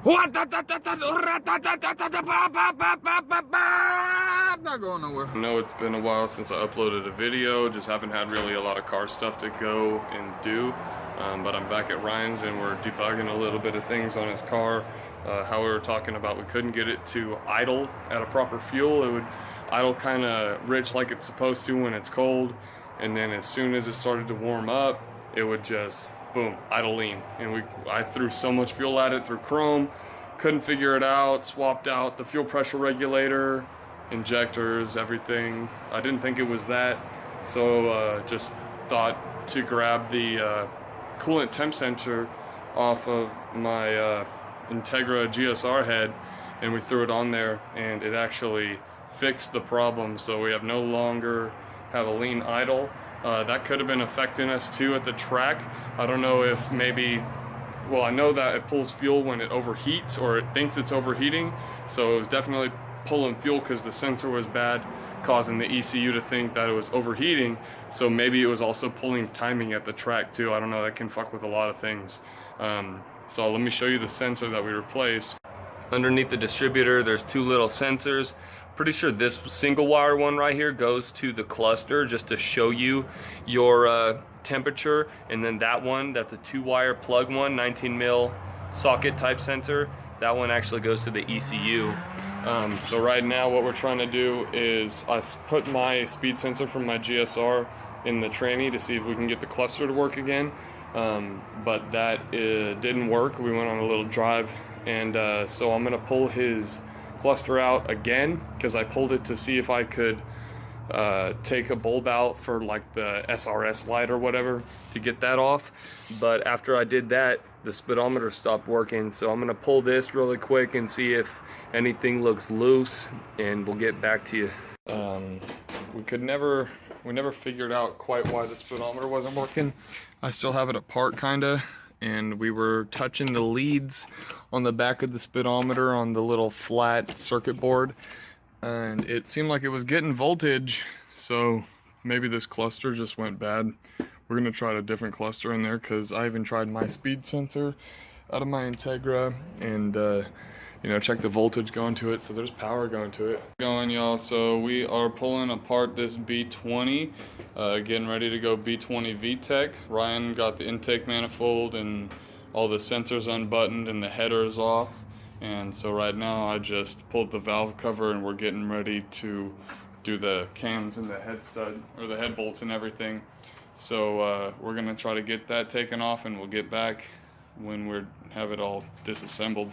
What? Not going nowhere. I know it's been a while since I uploaded a video. Just haven't had really a lot of car stuff to go and do. But I'm back at Ryan's and we're debugging a little bit of things on his car. How we were talking about we couldn't get it to idle at a proper fuel. It would idle kind of rich like it's supposed to when it's cold, and then as soon as it started to warm up, it would just boom, idle lean. And I threw so much fuel at it through Chrome, couldn't figure it out, swapped out the fuel pressure regulator, injectors, everything. I didn't think it was that, so just thought to grab the coolant temp sensor off of my Integra GSR head, and we threw it on there, and it actually fixed the problem. So we have no longer have a lean idle. That could have been affecting us too at the track. I don't know if maybe, well, I know that it pulls fuel when it overheats, or it thinks it's overheating, so it was definitely pulling fuel because the sensor was bad, causing the ECU to think that it was overheating. So maybe it was also pulling timing at the track too. I don't know, that can fuck with a lot of things. So let me show you the sensor that we replaced. Underneath the distributor, there's two little sensors. Pretty sure this single wire one right here goes to the cluster just to show you your temperature, and then that one, that's a 2-wire plug one, 19 mil socket type sensor. That one actually goes to the ECU. So right now what we're trying to do is I put my speed sensor from my GSR in the tranny to see if we can get the cluster to work again. But that didn't work. We went on a little drive, and so I'm gonna pull his cluster out again because I pulled it to see if I could take a bulb out for like the SRS light or whatever to get that off. But after I did that, the speedometer stopped working. So I'm gonna pull this really quick and see if anything looks loose, and we'll get back to you. We never figured out quite why the speedometer wasn't working. I still have it apart kinda, and we were touching the leads on the back of the speedometer on the little flat circuit board, and it seemed like it was getting voltage, so maybe this cluster just went bad. We're gonna try a different cluster in there because I even tried my speed sensor out of my Integra, and you know, check the voltage going to it, so there's power going to it. Going, y'all, so we are pulling apart this B20, getting ready to go b20v tech. Ryan got the intake manifold and all the sensors unbuttoned and the headers off, and so right now I just pulled the valve cover and we're getting ready to do the cams and the head stud, or the head bolts and everything. So we're gonna try to get that taken off, and we'll get back when we have it all disassembled.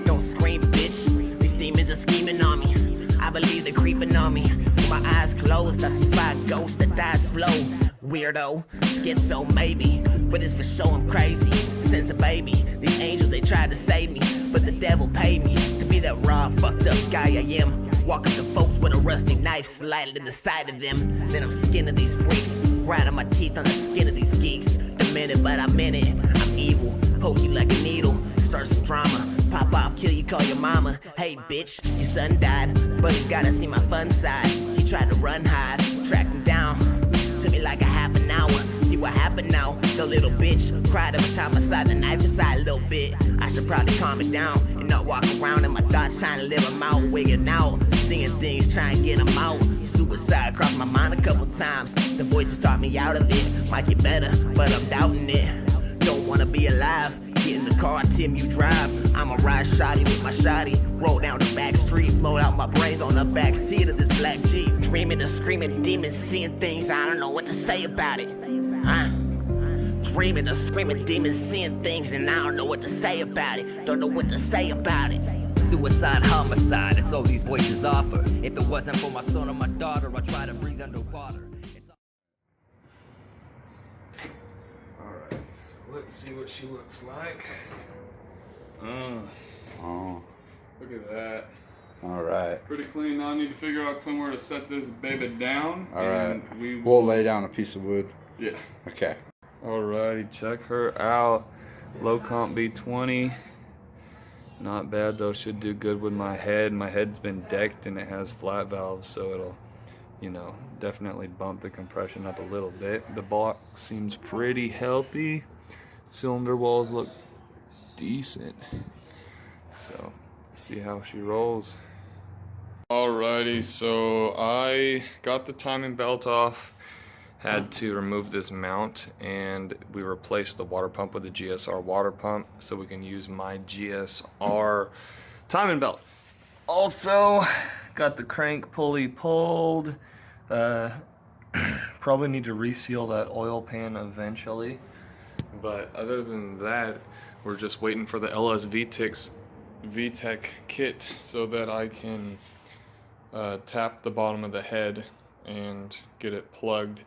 Don't scream, bitch. These demons are scheming on me. I believe they're creeping on me. With my eyes closed, I see 5 ghosts that die slow. Weirdo, schizo maybe, but it's for sure I'm crazy. Since a baby, these angels, they tried to save me, but the devil paid me to be that raw, fucked up guy I am. Walking to folks with a rusty knife slided in the side of them. Then I'm skinning these freaks, grinding my teeth on the skin of these geeks. Demented, but I'm in it. I'm evil, poke you like a needle, start some drama. Pop off, kill you, call your mama. Hey bitch, your son died, but he gotta see my fun side. He tried to run, hide, tracked him down. Took me like a half an hour. See what happened now? The little bitch cried every time I saw the knife inside a little bit. I should probably calm it down and not walk around in my thoughts trying to live them out, wigging out, seeing things, trying to get them out. Suicide crossed my mind a couple times. The voices taught me out of it. Might get better, but I'm doubting it. Don't wanna be alive. Get in the car, Tim, you drive. I'ma ride shotty with my shotty. Roll down the back street, load out my brains on the back seat of this black Jeep. Dreaming of screaming demons, seeing things I don't know what to say about it. Dreaming of screaming demons, seeing things, and I don't know what to say about it. Don't know what to say about it. Suicide, homicide, that's all these voices offer. If it wasn't for my son or my daughter, I'd try to breathe underwater. Alright, so let's see what she looks like. Oh, Look at that. all right. Pretty clean. Now I need to figure out somewhere to set this baby down. All right. We We'll lay down a piece of wood. Yeah. Okay. Alrighty, check her out. Low comp B20. Not bad though, should do good with my head. My head's been decked and it has flat valves, so it'll you know, definitely bump the compression up a little bit. The block seems pretty healthy. Cylinder walls look decent. So, see how she rolls. Alrighty, so I got the timing belt off, had to remove this mount, and we replaced the water pump with a GSR water pump so we can use my GSR timing belt. Also, got the crank pulley pulled. Probably need to reseal that oil pan eventually. But other than that, we're just waiting for the LS VTEC kit so that I can tap the bottom of the head and get it plugged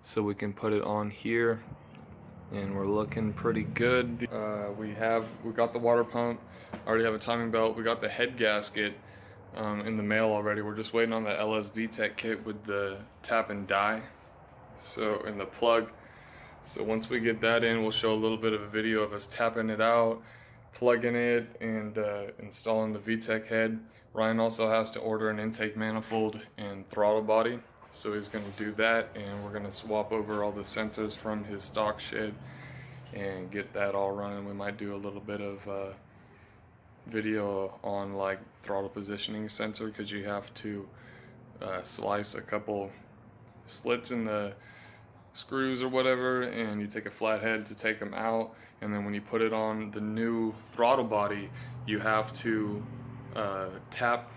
so we can put it on here, and we're looking pretty good. We got the water pump, already have a timing belt, we got the head gasket in the mail already. We're just waiting on the LS VTEC kit with the tap and die, so in the plug. So once we get that in, we'll show a little bit of a video of us tapping it out, plugging it, and installing the VTEC head. Ryan also has to order an intake manifold and throttle body, so he's going to do that, and we're going to swap over all the sensors from his stock shed and get that all running. We might do a little bit of video on like throttle positioning sensor, because you have to slice a couple slits in the screws or whatever, and you take a flathead to take them out, and then when you put it on the new throttle body, you have to tap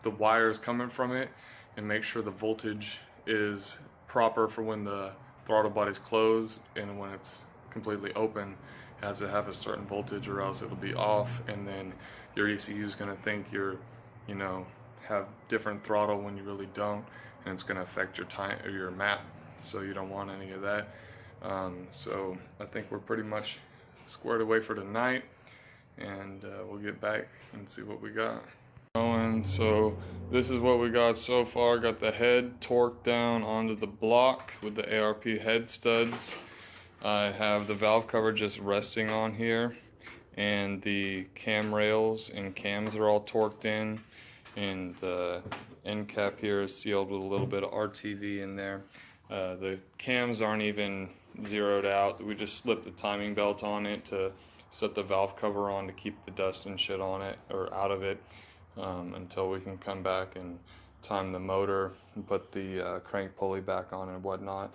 the wires coming from it and make sure the voltage is proper for when the throttle body's closed, and when it's completely open it has to have a certain voltage, or else it'll be off, and then your ECU is going to think you're, you know, have different throttle when you really don't, and it's going to affect your time or your map, so you don't want any of that. So I think we're pretty much squared away for tonight, and we'll get back and see what we got. So this is what we got so far. Got the head torqued down onto the block with the ARP head studs. I have the valve cover just resting on here, and the cam rails and cams are all torqued in, and the end cap here is sealed with a little bit of RTV in there. The cams aren't even zeroed out. We just slipped the timing belt on it to set the valve cover on to keep the dust and shit on it, or out of it, until we can come back and time the motor and put the crank pulley back on and whatnot.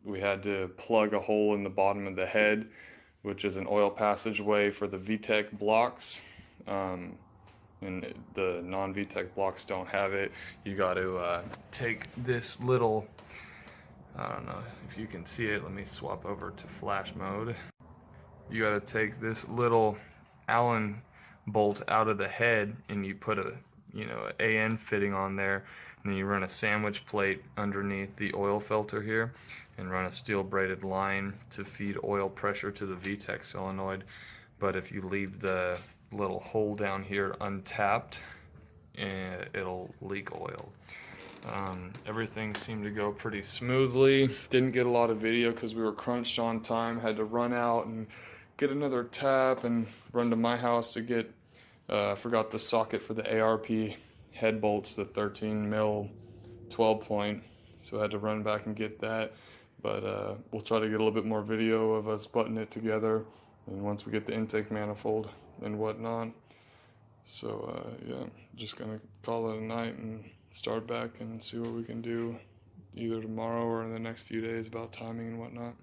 We had to plug a hole in the bottom of the head, which is an oil passageway for the VTEC blocks, and the non-VTEC blocks don't have it. You got to take this little, I don't know if you can see it, let me swap over to flash mode. You got to take this little Allen bolt out of the head, and you put a, you know, AN fitting on there, and then you run a sandwich plate underneath the oil filter here, and run a steel braided line to feed oil pressure to the VTEC solenoid. But if you leave the little hole down here untapped, it'll leak oil. Everything seemed to go pretty smoothly. Didn't get a lot of video because we were crunched on time. Had to run out and get another tap and run to my house to get, forgot the socket for the ARP head bolts, the 13 mil 12 point, so I had to run back and get that. But we'll try to get a little bit more video of us buttoning it together, and once we get the intake manifold and whatnot. So yeah, just gonna call it a night and start back and see what we can do either tomorrow or in the next few days about timing and whatnot.